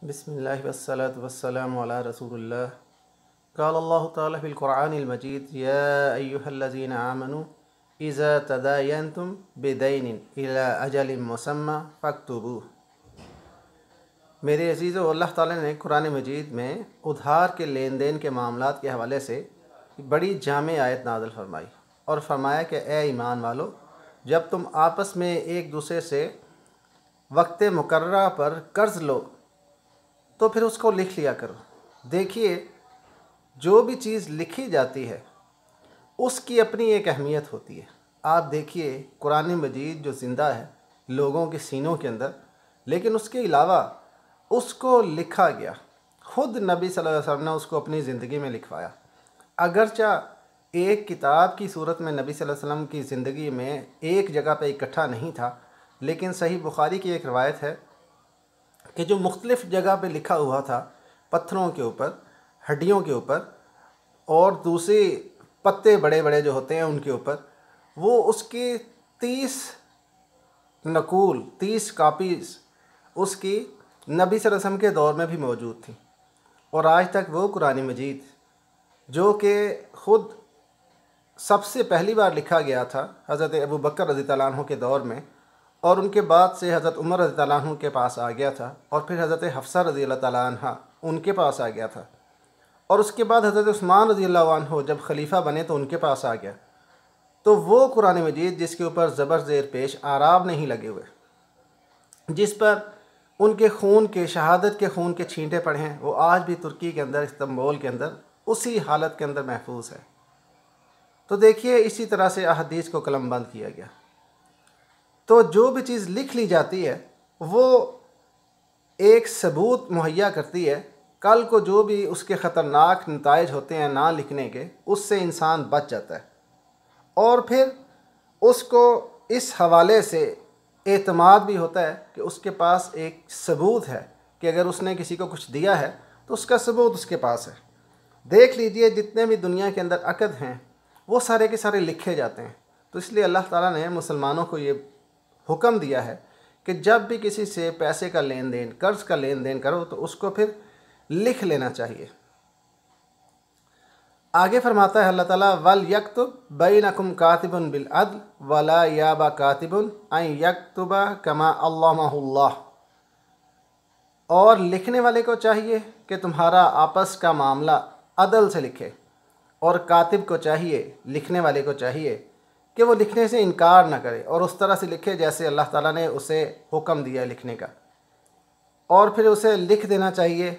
बिस्मिल्लाहि वस्सलातु वस्सलामु अला रसूलिल्लाह। क़ाल अल्लाहु तआला फ़िल क़ुरआनिल मजीद या अय्युहल्लज़ीना आमनू इज़ा तदायनतुम बिदैनिन इला अजलिन मुसम्मा फ़क्तुबूह। मेरे अज़ीज़ो, अल्लाह ताला ने कुरान मजीद में उधार के लेन देन के मामलात के हवाले से बड़ी जामे आयत नाज़िल फरमाई और फरमाया कि ए ईमान वालो, जब तुम आपस में एक दूसरे से वक्त मुकर्ररा पर कर्ज़ लो तो फिर उसको लिख लिया करो। देखिए, जो भी चीज़ लिखी जाती है उसकी अपनी एक अहमियत होती है। आप देखिए, कुरान मजीद जो ज़िंदा है लोगों के सीनों के अंदर, लेकिन उसके अलावा उसको लिखा गया, ख़ुद नबी सल्लल्लाहु अलैहि वसल्लम ने उसको अपनी ज़िंदगी में लिखवाया। अगरचा एक किताब की सूरत में नबी सल्लल्लाहु अलैहि वसल्लम की ज़िंदगी में एक जगह पे इकट्ठा नहीं था, लेकिन सही बुखारी की एक रवायत है कि जो मुख्तलिफ़ जगह पे लिखा हुआ था, पत्थरों के ऊपर, हड्डियों के ऊपर और दूसरे पत्ते बड़े बड़े जो होते हैं उनके ऊपर, वो उसकी 30 नकूल 30 कापीज़ उसकी नबी सल्लल्लाहु अलैहि वसल्लम के दौर में भी मौजूद थी। और आज तक वो कुरान मजीद जो कि ख़ुद सबसे पहली बार लिखा गया था हज़रत अबू बकर रज़ी अल्लाह अन्हु के दौर में, और उनके बाद से हज़रत उमर रज़ी अल्लाह अन्हु के पास आ गया था, और फिर हज़रत हफ्सा रज़ी अल्लाह अन्हा उनके पास आ गया था, और उसके बाद हज़रत उस्मान रज़ी अल्लाह अन्हु जब खलीफा बने तो उनके पास आ गया। तो वो कुरान मजीद जिसके ऊपर ज़बर ज़ेर पेश आराब नहीं लगे हुए, जिस पर उनके खून के, शहादत के खून के छींटे पड़े हैं, वो आज भी तुर्की के अंदर, इस्तांबुल के अंदर उसी हालत के अंदर महफूज है। तो देखिए, इसी तरह से अहदीस को कलमबंद किया गया। तो जो भी चीज़ लिख ली जाती है वो एक सबूत मुहैया करती है। कल को जो भी उसके ख़तरनाक नताइज होते हैं ना लिखने के, उससे इंसान बच जाता है, और फिर उसको इस हवाले से एतमाद भी होता है कि उसके पास एक सबूत है कि अगर उसने किसी को कुछ दिया है तो उसका सबूत उसके पास है। देख लीजिए, जितने भी दुनिया के अंदर अक़द हैं वो सारे के सारे लिखे जाते हैं। तो इसलिए अल्लाह ताला ने मुसलमानों को ये हुक्म दिया है कि जब भी किसी से पैसे का लेन देन, कर्ज़ का लेन देन करो तो उसको फिर लिख लेना चाहिए। आगे फरमाता है अल्लाह ताला, वल यक्तुब बैनकुम कातिबुन बिल अदल वला याबा कातिबुन अन यक्तुबा कमा अल्लामहुल्लाह। और लिखने वाले को चाहिए कि तुम्हारा आपस का मामला अदल से लिखे, और कातिब को चाहिए, लिखने वाले को चाहिए कि वो लिखने से इनकार ना करे और उस तरह से लिखे जैसे अल्लाह ताला ने उसे हुक्म दिया लिखने का, और फिर उसे लिख देना चाहिए।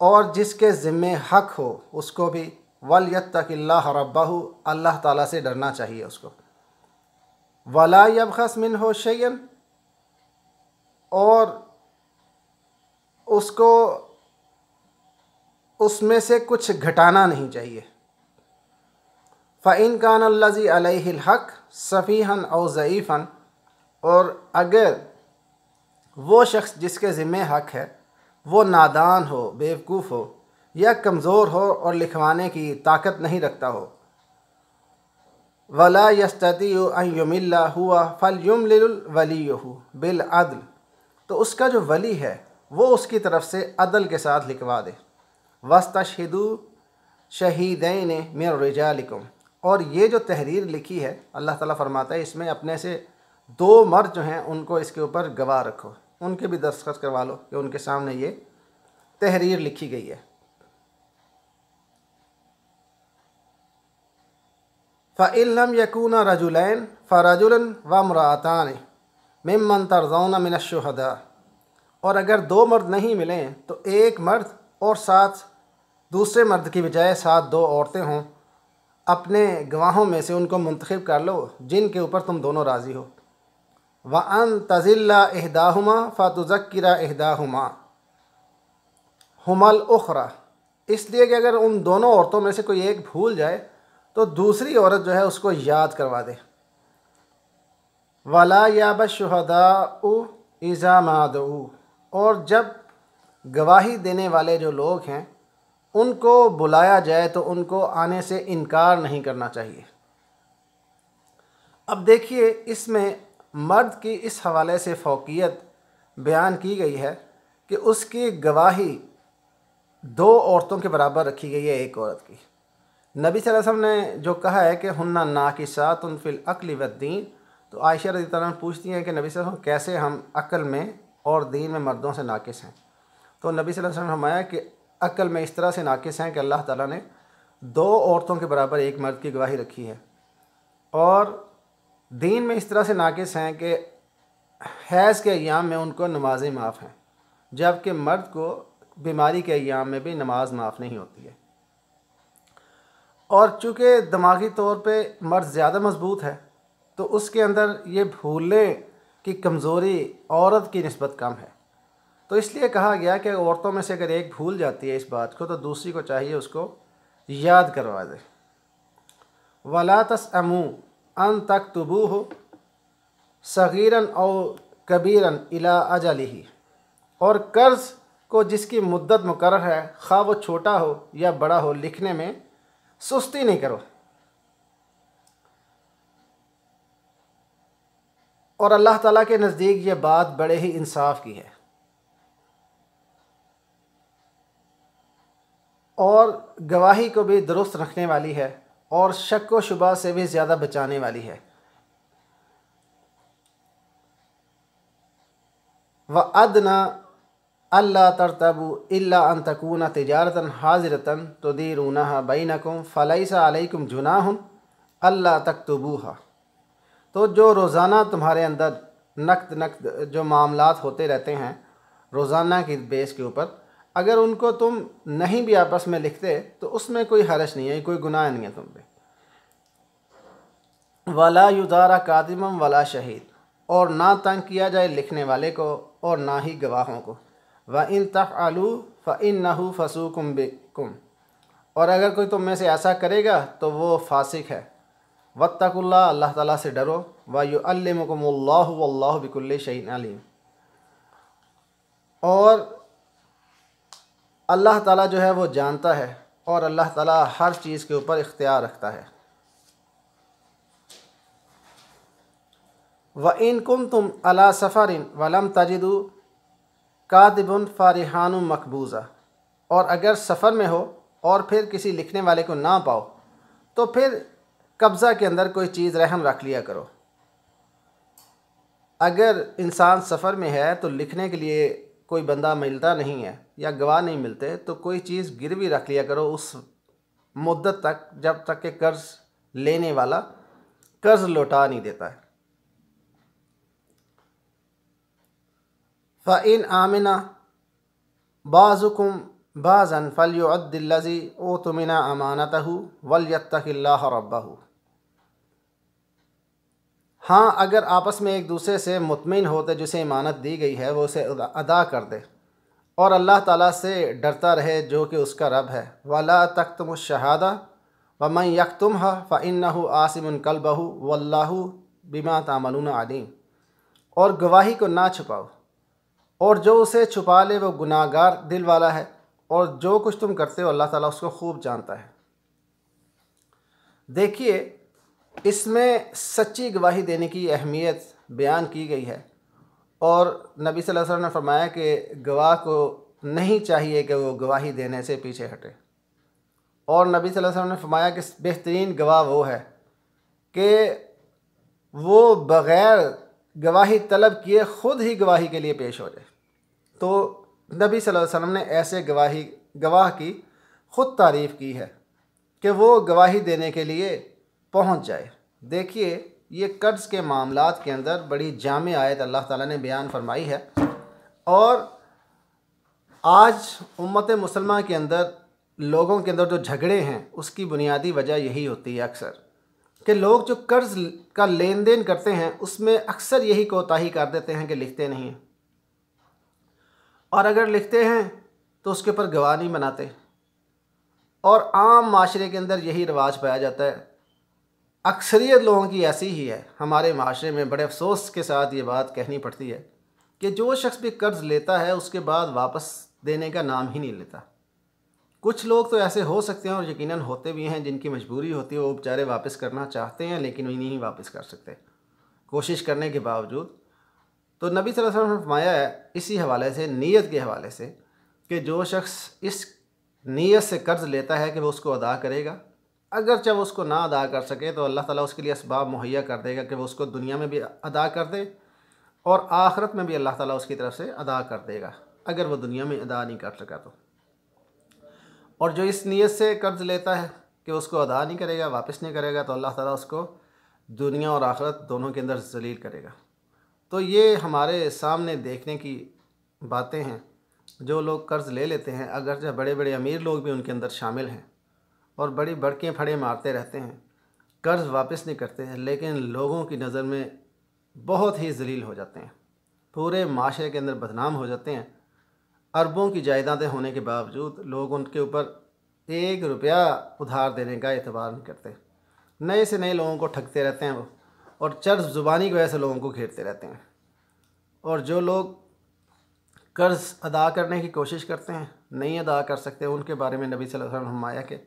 और जिसके ज़िम्मे हक़ हो उसको भी वल यत्तक़िल्लाह रब्बहू, अल्लाह ताला से डरना चाहिए उसको। वला यबख़स मिन्हु शैयन, और उसको उसमें से कुछ घटाना नहीं चाहिए। फ़इन कान अल्लज़ी अलैहिल हक़ सफ़ीहन औ ज़ईफ़न, और अगर वो शख्स जिसके ज़िम्मे हक़ है वो नादान हो, बेवकूफ़ हो या कमज़ोर हो और लिखवाने की ताकत नहीं रखता हो, वला यस्ततिउ अन युमिल्ला हुआ फ़लयुमलिल वलियुहु बिल अदल, तो उसका जो वली है वो उसकी तरफ से अदल के साथ लिखवा दे। वस्तशहिदू शहीदैन मिन रिजालिकुम, और ये जो तहरीर लिखी है अल्लाह ताला फरमाता है इसमें अपने से 2 मर्द जो हैं उनको इसके ऊपर गवाह रखो, उनके भी दस्तखत करवा लो कि उनके सामने ये तहरीर लिखी गई है। फ़इन लम यकूना रजुलैन फ़रजुलन व इम्रअतान मिम्मन तरज़ौना मिनश शुहदा, और अगर 2 मर्द नहीं मिलें तो एक मर्द और साथ दूसरे मर्द की बजाय साथ 2 औरतें हों, अपने गवाहों में से उनको मुंतखब कर लो जिनके ऊपर तुम दोनों राज़ी हो। व अन तज़िल्ला इहदाहुमा फ़तुज़क्किरा इहदाहुमा हुमल उख़रा, इसलिए कि अगर उन दोनों औरतों में से कोई एक भूल जाए तो दूसरी औरत जो है उसको याद करवा दे। वला याब शुहदाउ इज़ा मा दुऊ, और जब गवाही देने वाले जो लोग हैं उनको बुलाया जाए तो उनको आने से इनकार नहीं करना चाहिए। अब देखिए, इसमें मर्द की इस हवाले से फ़ौक़ियत बयान की गई है कि उसकी गवाही 2 औरतों के बराबर रखी गई है एक औरत की। नबी सल्लल्लाहु अलैहि वसल्लम ने जो कहा है कि हुन्ना नाकिसातुन फिल अक्ल वद्दीन, तो आयशा रज़ी अल्लाह अन्हा पूछती हैं कि नबी सल्लल्लाहु अलैहि वसल्लम कैसे हम अक्ल में और दीन में मर्दों से नाकिस हैं। तो नबी सल्लल्लाहु अलैहि वसल्लम ने फरमाया कि अक्ल में इस तरह से नाकिस हैं कि अल्लाह ताला ने 2 औरतों के बराबर एक मर्द की गवाही रखी है, और दीन में इस तरह से नाकिस हैं कि हैज़ के अय्याम में उनको नमाज़ें माफ़ हैं, जबकि मर्द को बीमारी के अय्याम में भी नमाज माफ़ नहीं होती है। और चूँकि दिमागी तौर पे मर्द ज़्यादा मजबूत है, तो उसके अंदर ये भूलने की कमज़ोरी औरत की निस्बत कम है। तो इसलिए कहा गया कि औरतों में से अगर एक भूल जाती है इस बात को, तो दूसरी को चाहिए उसको याद करवा दे। वला तस्अमू अन तक्तुबूहु सगीरन और कबीरन इला अजलिही, और कर्ज़ को जिसकी मुद्दत मुकर्रर है, खा वो छोटा हो या बड़ा हो, लिखने में सुस्ती नहीं करो। और अल्लाह ताला के नज़दीक ये बात बड़े ही इंसाफ की है और गवाही को भी दुरुस्त रखने वाली है और शक व शुबा से भी ज़्यादा बचाने वाली है। व अदना अल्ला तरतबू इल्ला अन तकूना तिजारतन हाजिरतन तुदीरूनहा बैनकुम फलैसा अलैकुम जुनाहुन अल्ला तक्तुबूहा। तो जो रोज़ाना तुम्हारे अंदर नक़द जो मामलात होते रहते हैं रोज़ाना की बेस के ऊपर, अगर उनको तुम नहीं भी आपस में लिखते तो उसमें कोई हर्ज नहीं है, कोई गुनाह नहीं है तुम पे। वला युदारा कातिमम वला शहीद, और ना तंग किया जाए लिखने वाले को और ना ही गवाहों को। व इन तफ़अलू फ़इन्नहु फ़सूकुम बिकुम, और अगर कोई तुम में से ऐसा करेगा तो वो फासिक है। वत्तकुल्लाह, अल्लाह ताला से डरो। व युअल्लिमुकुमुल्लाहु वल्लाहु बिकुल्लि शैइन अलीम, और अल्लाह ताला जो है वो जानता है और अल्लाह ताला हर चीज़ के ऊपर इख्तियार रखता है। व इन कुंतुम अला सफ़रिन वलम तजिदु कातिबुन फ़ारिहानुम मकबूज़ा, और अगर सफ़र में हो और फिर किसी लिखने वाले को ना पाओ तो फिर कब्ज़ा के अंदर कोई चीज़ रहन रख लिया करो। अगर इंसान सफ़र में है तो लिखने के लिए कोई बंदा मिलता नहीं है या गवाह नहीं मिलते, तो कोई चीज़ गिरवी रख लिया करो उस मुद्दत तक जब तक कि कर्ज़ लेने वाला कर्ज़ लौटा नहीं देता है। फ़इन आमिना बाज़ुकुम बाज़न फ़लयुअद्दिल्लज़ी उतमिना अमानतहु वलयत्तक़िल्लाह रब्बहु। हाँ, अगर आपस में एक दूसरे से मुतमिन होते जिसे इमानत दी गई है वो उसे अदा कर दे और अल्लाह ताला से डरता रहे जो कि उसका रब है। वला तक्तुमुश शहादा वमन यक्तुमहा फ़इन्नहु आसिमुन क़ल्बहु वल्लाहु बिमा तामलून अलीम, और गवाही को ना छुपाओ, और जो उसे छुपा ले वो गुनाहगार दिल वाला है, और जो कुछ तुम करते हो अल्लाह ताला उसको खूब जानता है। देखिए, इसमें सच्ची गवाही देने की अहमियत बयान की गई है, और नबी सल्लल्लाहु अलैहि वसल्लम ने फरमाया कि गवाह को नहीं चाहिए कि वो गवाही देने से पीछे हटे, और नबी सल्लल्लाहु अलैहि वसल्लम ने फरमाया कि बेहतरीन गवाह वो है कि वो बग़ैर गवाही तलब किए ख़ुद ही गवाही के लिए पेश हो जाए। तो नबी सल्लल्लाहु अलैहि वसल्लम ने ऐसे गवाह की ख़ुद तारीफ़ की है कि वो गवाही देने के लिए पहुंच जाए। देखिए, ये कर्ज़ के मामलात के अंदर बड़ी जामे आयत अल्लाह ताला ने बयान फरमाई है, और आज उम्मत मुसलमान के अंदर लोगों के अंदर जो झगड़े हैं उसकी बुनियादी वजह यही होती है अक्सर कि लोग जो कर्ज़ का लेन देन करते हैं उसमें अक्सर यही कोताही कर देते हैं कि लिखते नहीं हैं, और अगर लिखते हैं तो उसके ऊपर गवाह नहीं बनाते, और आम माशरे के अंदर यही रिवाज पाया जाता है। अक्सरियत लोगों की ऐसी ही है। हमारे माशरे में बड़े अफसोस के साथ ये बात कहनी पड़ती है कि जो शख्स भी कर्ज़ लेता है उसके बाद वापस देने का नाम ही नहीं लेता। कुछ लोग तो ऐसे हो सकते हैं और यकीनन होते भी हैं जिनकी मजबूरी होती है, वो बेचारे वापस करना चाहते हैं लेकिन वो नहीं वापस कर सकते कोशिश करने के बावजूद। तो नबी सल्लल्लाहु अलैहि वसल्लम ने फरमाया है इसी हवाले से, नीयत के हवाले से, कि जो शख्स इस नीयत से कर्ज़ लेता है कि वो उसको अदा करेगा, अगर जब उसको ना अदा कर सके तो अल्लाह ताला उसके लिए असबाब मुहैया कर देगा कि वो उसको दुनिया में भी अदा कर दे और आखिरत में भी अल्लाह ताला उसकी तरफ से अदा कर देगा, अगर वो दुनिया में अदा नहीं कर सका तो। और जो इस नीयत से कर्ज़ लेता है कि उसको अदा नहीं करेगा, वापस नहीं करेगा, तो अल्लाह ताला उसको दुनिया और आखिरत दोनों के अंदर ज़लील करेगा। तो ये हमारे सामने देखने की बातें हैं। जो लोग कर्ज़ ले लेते हैं, अगर जो बड़े बड़े अमीर लोग भी उनके अंदर शामिल हैं और बड़ी बड़के फड़े मारते रहते हैं, कर्ज़ वापस नहीं करते हैं, लेकिन लोगों की नज़र में बहुत ही ज़लील हो जाते हैं, पूरे माशरे के अंदर बदनाम हो जाते हैं। अरबों की जायदादें होने के बावजूद लोग उनके ऊपर 1 रुपया उधार देने का एतबार नहीं करते। नए से नए लोगों को ठगते रहते हैं वो, और चर्ज़ ज़ुबानी की वजह से लोगों को घेरते रहते हैं। और जो लोग कर्ज़ अदा करने की कोशिश करते हैं, नहीं अदा कर सकते, उनके बारे में नबी सल्लल्लाहु अलैहि वसल्लम ने फरमाया कि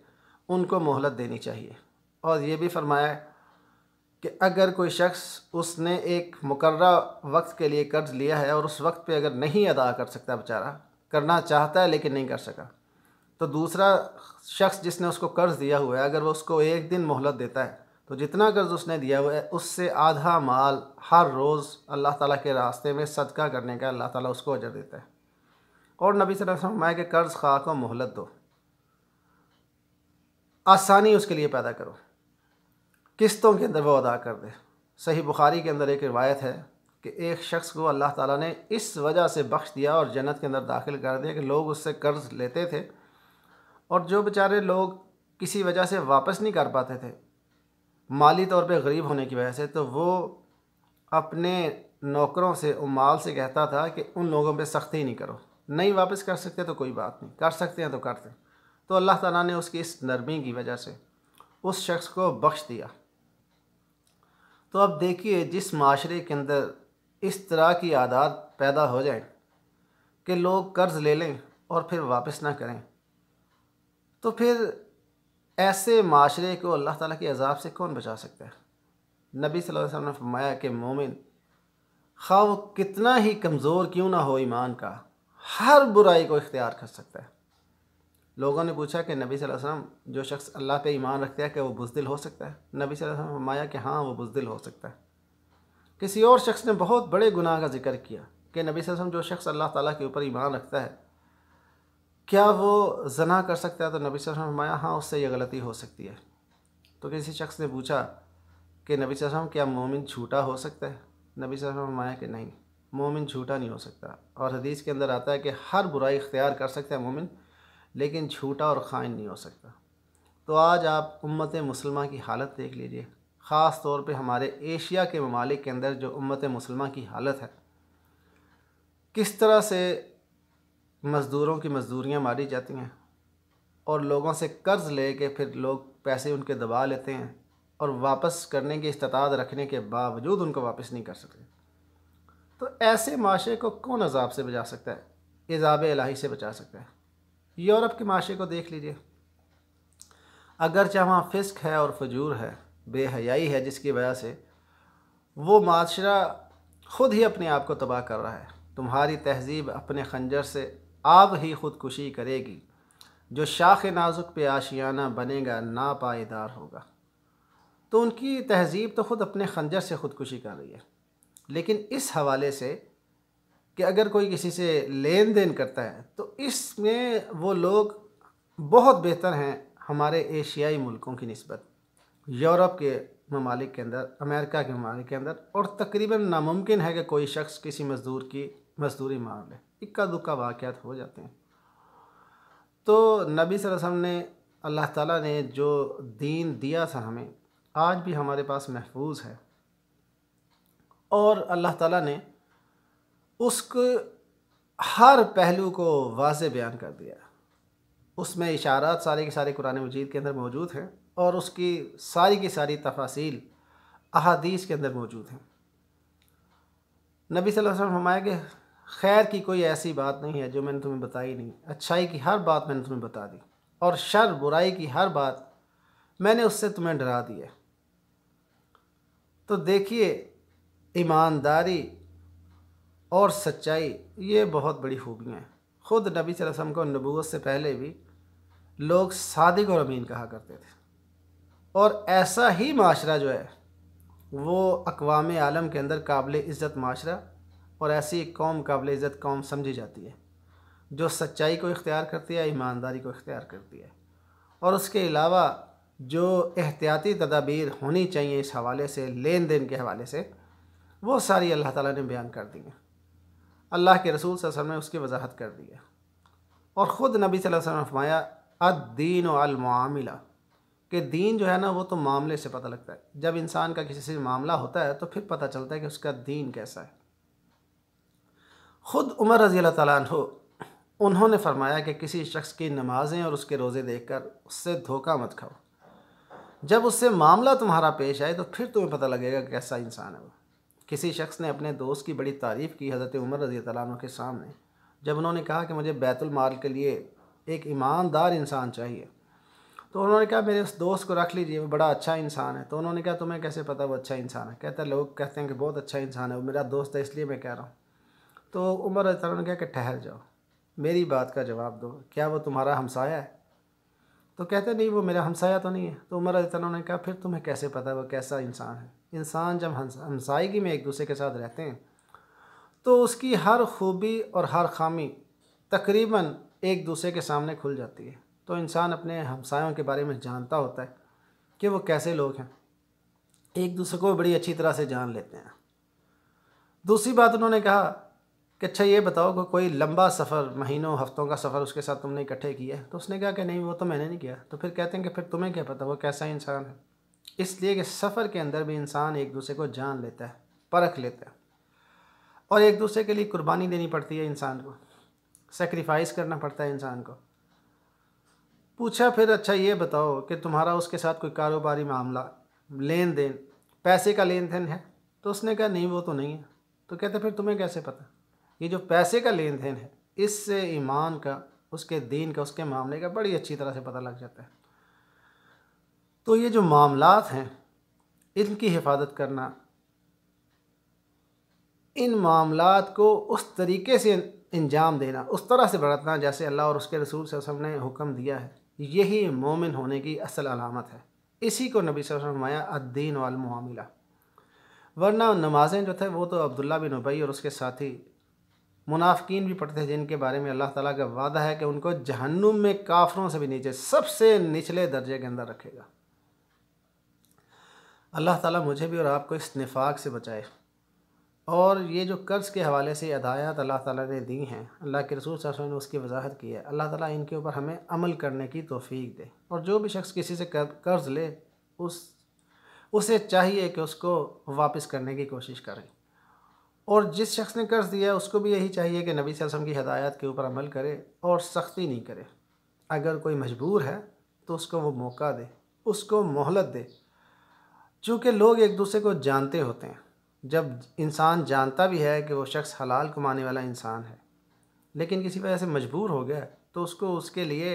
उनको मोहलत देनी चाहिए। और ये भी फरमाया कि अगर कोई शख्स उसने एक मुकर्रा वक्त के लिए कर्ज़ लिया है और उस वक्त पे अगर नहीं अदा कर सकता, बेचारा करना चाहता है लेकिन नहीं कर सका, तो दूसरा शख्स जिसने उसको कर्ज़ दिया हुआ है, अगर वो उसको 1 दिन मोहलत देता है, तो जितना कर्ज़ उसने दिया हुआ है उससे आधा माल हर रोज़ अल्लाह ताला के रास्ते में सदका करने का अल्लाह ताला उसको अजर देता है। और नबी सल्लल्लाहु अलैहि वसल्लम फरमाया कि कर्ज़ खा को मोहलत दो, आसानी उसके लिए पैदा करो, किस्तों के अंदर वो अदा कर दे। सही बुखारी के अंदर एक रिवायत है कि एक शख्स को अल्लाह ताला ने इस वजह से बख्श दिया और जन्नत के अंदर दाखिल कर दिया कि लोग उससे कर्ज़ लेते थे, और जो बेचारे लोग किसी वजह से वापस नहीं कर पाते थे, माली तौर पे गरीब होने की वजह से, तो वो अपने नौकरों से, उम्माल से कहता था कि उन लोगों पे सख्ती नहीं करो, नहीं वापस कर सकते तो कोई बात नहीं, कर सकते हैं तो करते। तो अल्लाह ताला ने उसकी इस नरमी की वजह से उस शख्स को बख्श दिया। तो अब देखिए, जिस माशरे के अंदर इस तरह की आदत पैदा हो जाए कि लोग कर्ज़ ले लें और फिर वापस ना करें, तो फिर ऐसे माशरे को अल्लाह ताला के अज़ाब से कौन बचा सकता है। नबी सल्लल्लाहु अलैहि वसल्लम ने फरमाया कि मोमिन खा वो कितना ही कमज़ोर क्यों ना हो ईमान का, हर बुराई को इख्तियार कर सकता है। लोगों ने पूछा कि नबी सल्लल्लाहु अलैहि वसल्लम, जो शख्स अल्लाह पे ईमान रखता है, कि वो बुज़दिल हो सकता है? नबी सल्लल्लाहु अलैहि वसल्लम ने फरमाया कि हाँ, वो बुज़दिल हो सकता है। किसी और शख्स ने बहुत बड़े गुनाह का जिक्र किया कि नबी सल्लल्लाहु अलैहि वसल्लम, जो शख्स अल्लाह ताला के ऊपर ईमान रखता है, क्या वो ज़ना कर सकता है? तो नबी सल्लल्लाहु अलैहि वसल्लम ने फरमाया हाँ, उससे यह गलती हो सकती है। तो किसी शख्स ने पूछा कि नबी सल्लल्लाहु अलैहि वसल्लम, क्या मोमिन झूठा हो सकता है? नबी सल्लल्लाहु अलैहि वसल्लम ने फरमाया कि नहीं, मोमिन झूठा नहीं हो सकता। और हदीस के अंदर आता है कि हर बुराई इख्तियार कर सकता है मोमिन, लेकिन झूठा और ख़ाइन नहीं हो सकता। तो आज आप उम्मत मुसलमा की हालत देख लीजिए, ख़ास तौर पे हमारे एशिया के ममालिक के अंदर जो उम्मत मुसलमा की हालत है, किस तरह से मज़दूरों की मज़दूरियाँ मारी जाती हैं और लोगों से कर्ज़ ले के फिर लोग पैसे उनके दबा लेते हैं और वापस करने की इस्तात रखने के बावजूद उनको वापस नहीं कर सकते। तो ऐसे माशरे को कौन अज़ाब से बचा सकता है? इज़ाब इलाही से बचा सकता है। यूरोप के माशरे को देख लीजिए, अगरचे वहाँ फ़िस्क है और फजूर है, बेहयाई है, जिसकी वजह से वो माशरा ख़ुद ही अपने आप को तबाह कर रहा है। तुम्हारी तहज़ीब अपने खंजर से आप ही ख़ुदकुशी करेगी, जो शाख नाजुक पे आशियाना बनेगा ना पायदार होगा। तो उनकी तहज़ीब तो ख़ुद अपने खंजर से ख़ुदकुशी कर रही है। लेकिन इस हवाले से कि अगर कोई किसी से लेन देन करता है, तो इसमें वो लोग बहुत बेहतर हैं हमारे एशियाई मुल्कों की निस्बत, यूरोप के ममालिक के अंदर, अमेरिका के ममालिक के अंदर। और तकरीबन नामुमकिन है कि कोई शख्स किसी मज़दूर की मज़दूरी मार ले, इक्का दुक्का वाक़यात हो जाते हैं। तो नबी सल्लल्लाहु अलैहि वसल्लम ने, अल्लाह ताला ने जो दीन दिया था हमें, आज भी हमारे पास महफूज है, और अल्लाह ताला ने उसको हर पहलू को वाज़े बयान कर दिया। उसमें इशारात सारे के सारे कुरान मजीद के अंदर मौजूद हैं, और उसकी सारी की सारी तफासील अहादीस के अंदर मौजूद हैं। नबी सल्लल्लाहु अलैहि वसल्लम फरमाया कि खैर की कोई ऐसी बात नहीं है जो मैंने तुम्हें बताई नहीं, अच्छाई की हर बात मैंने तुम्हें बता दी, और शर बुराई की हर बात मैंने उससे तुम्हें डरा दी है। तो देखिए, ईमानदारी और सच्चाई, ये बहुत बड़ी खूबियाँ हैं। ख़ुद नबी सल्लल्लाहु अलैहि वसल्लम को नबूवत से पहले भी लोग सादिक और अमीन कहा करते थे, और ऐसा ही माशरा जो है वो अक़वाम आलम के अंदर काबिल इज़्ज़त माशरा और ऐसी कौम काबिल इज़्ज़त कौम समझी जाती है जो सच्चाई को इख्तियार करती है, ईमानदारी को इख्तियार करती है। और उसके अलावा जो एहतियाती तदाबीर होनी चाहिए इस हवाले से, लेन देन के हवाले से, वो सारी अल्लाह ताला ने बयान कर दी हैं। अल्लाह के रसूल सल्लल्लाहु अलैहि वसल्लम ने उसकी वजाहत कर दी है। और ख़ुद नबी सल्लल्लाहु अलैहि वसल्लम ने फरमाया अद-दीन अल मुआमिला, कि दीन जो है ना वो तो मामले से पता लगता है। जब इंसान का किसी से मामला होता है तो फिर पता चलता है कि उसका दीन कैसा है। ख़ुद उमर रज़ी अल्लाह तआला अन्हु उन्होंने फरमाया कि किसी शख्स की नमाज़ें और उसके रोज़े देखकर उससे धोखा मत खाओ। जब उससे मामला तुम्हारा पेश आए तो फिर तुम्हें पता लगेगा कि कैसा इंसान है वो। किसी शख्स ने अपने दोस्त की बड़ी तारीफ़ की हज़रत उमर रज़ी अल्लाह अन्हु के सामने, जब उन्होंने कहा कि मुझे बैतुल माल के लिए एक ईमानदार इंसान चाहिए, तो उन्होंने कहा मेरे उस दोस्त को रख लीजिए, वो बड़ा अच्छा इंसान है। तो उन्होंने कहा तुम्हें कैसे पता वो अच्छा इंसान है? कहता है लोग कहते हैं कि बहुत अच्छा इंसान है, वो मेरा दोस्त है इसलिए मैं कह रहा हूँ। तो उमर रज़ी अल्लाह अन्हु ने कहा कि ठहर जाओ, मेरी बात का जवाब दो, क्या वो तुम्हारा हमसाया है? तो कहते नहीं वो मेरा हमसाया तो नहीं है। तो उमर रज़ी अल्लाह अन्हु ने कहा फिर तुम्हें कैसे पता वो कैसा इंसान है? इंसान जब हमसायगी में एक दूसरे के साथ रहते हैं तो उसकी हर खूबी और हर खामी तकरीबन एक दूसरे के सामने खुल जाती है। तो इंसान अपने हमसायों के बारे में जानता होता है कि वो कैसे लोग हैं, एक दूसरे को बड़ी अच्छी तरह से जान लेते हैं। दूसरी बात उन्होंने कहा कि अच्छा ये बताओ कि कोई लंबा सफ़र, महीनों हफ्तों का सफ़र उसके साथ तुमने इकट्ठे किया है? तो उसने कहा कि नहीं वो तो मैंने नहीं किया। तो फिर कहते हैं कि फिर तुम्हें क्या पता वो कैसा इंसान है? इसलिए कि सफ़र के अंदर भी इंसान एक दूसरे को जान लेता है, परख लेता है, और एक दूसरे के लिए कुर्बानी देनी पड़ती है, इंसान को सेक्रीफाइस करना पड़ता है इंसान को। पूछा फिर अच्छा ये बताओ कि तुम्हारा उसके साथ कोई कारोबारी मामला, लेन देन, पैसे का लेन देन है? तो उसने कहा नहीं वो तो नहीं है। तो कहते फिर तुम्हें कैसे पता? ये जो पैसे का लेन देन है इससे ईमान का, उसके दीन का, उसके मामले का बड़ी अच्छी तरह से पता लग जाता है। तो ये जो मामलात हैं इनकी हिफाजत करना, इन मामलात को उस तरीके से अंजाम देना, उस तरह से बरतना जैसे अल्लाह और उसके रसूल सल्लल्लाहु अलैहि वसल्लम ने हुक्म दिया है, यही मोमिन होने की असल अलामत है। इसी को नबी सल्लल्लाहु अलैहि वसल्लम ने फरमाया अद-दीन वल मुआमिला। वरना नमाज़ें जो थे वो तो अब्दुल्ला बिन उबई और उसके साथी मुनाफिकीन भी पढ़ते थे, जिनके बारे में अल्लाह ताला का वादा है कि उनको जहन्नुम में काफरों से भी नीचे, सबसे निचले दर्जे के अंदर रखेगा। अल्लाह ताला मुझे भी और आपको इस निफाक से बचाए। और ये जो कर्ज़ के हवाले से हदायत अल्लाह ताला ने दी हैं, अल्लाह के रसूल सल्लल्लाहु अलैहि वसल्लम ने उसकी वजाहत की है। अल्लाह ताला इनके ऊपर हमें अमल करने की तौफीक दे। और जो भी शख्स किसी से कर्ज़ ले उसे चाहिए कि उसको वापस करने की कोशिश करें, और जिस शख्स ने कर्ज़ दिया है उसको भी यही चाहिए कि नबी सल्लल्लाहु अलैहि वसल्लम की हदायत के ऊपर अमल करे और सख्ती नहीं करे। अगर कोई मजबूर है तो उसको वो मौका दे, उसको मोहलत दे। चूँकि लोग एक दूसरे को जानते होते हैं, जब इंसान जानता भी है कि वो शख्स हलाल कमाने वाला इंसान है लेकिन किसी वजह से मजबूर हो गया, तो उसको उसके लिए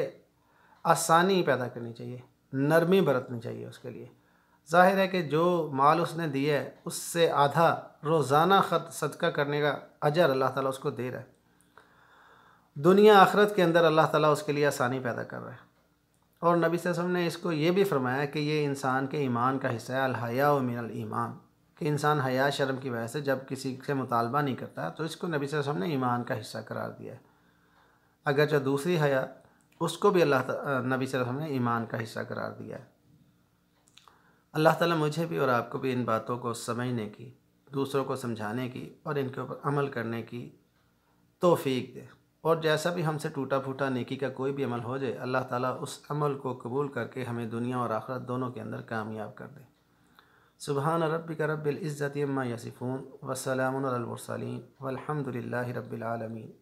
आसानी पैदा करनी चाहिए, नरमी बरतनी चाहिए उसके लिए। ज़ाहिर है कि जो माल उसने दिया है उससे आधा रोज़ाना ख़त सदका करने का अजर अल्लाह ताला उसको दे रहा है। दुनिया आखिरत के अंदर अल्लाह ताला उसके लिए आसानी पैदा कर रहा है। और नबी सल्लल्लाहु अलैहि वसल्लम ने इसको ये भी फरमाया कि ये इंसान के ईमान का हिस्सा है, अल-हया मिनल ईमान, कि इंसान हया शर्म की वजह से जब किसी से मुतालबा नहीं करता तो इसको नबी सल्लल्लाहु अलैहि वसल्लम ने ईमान का हिस्सा करार दिया है। अगर जो दूसरी हया, उसको भी नबी सल्लल्लाहु अलैहि वसल्लम ने ईमान का हिस्सा करार दिया है। अल्लाह ताला मुझे भी और आपको भी इन बातों को समझने की, दूसरों को समझाने की और इनके ऊपर अमल करने की तौफीक दे। और जैसा भी हमसे टूटा फूटा नेकी का कोई भी अमल हो जाए, अल्लाह ताला उस अमल को कबूल करके हमें दुनिया और आखिरत दोनों के अंदर कामयाब कर दे। सुबहान रब्बिका रब्बिल इज़्ज़ति अम्मा यसिफून व सलामुन अलल मुरसलीन वल्हम्दुलिल्लाहि रब्बिल आलमीन।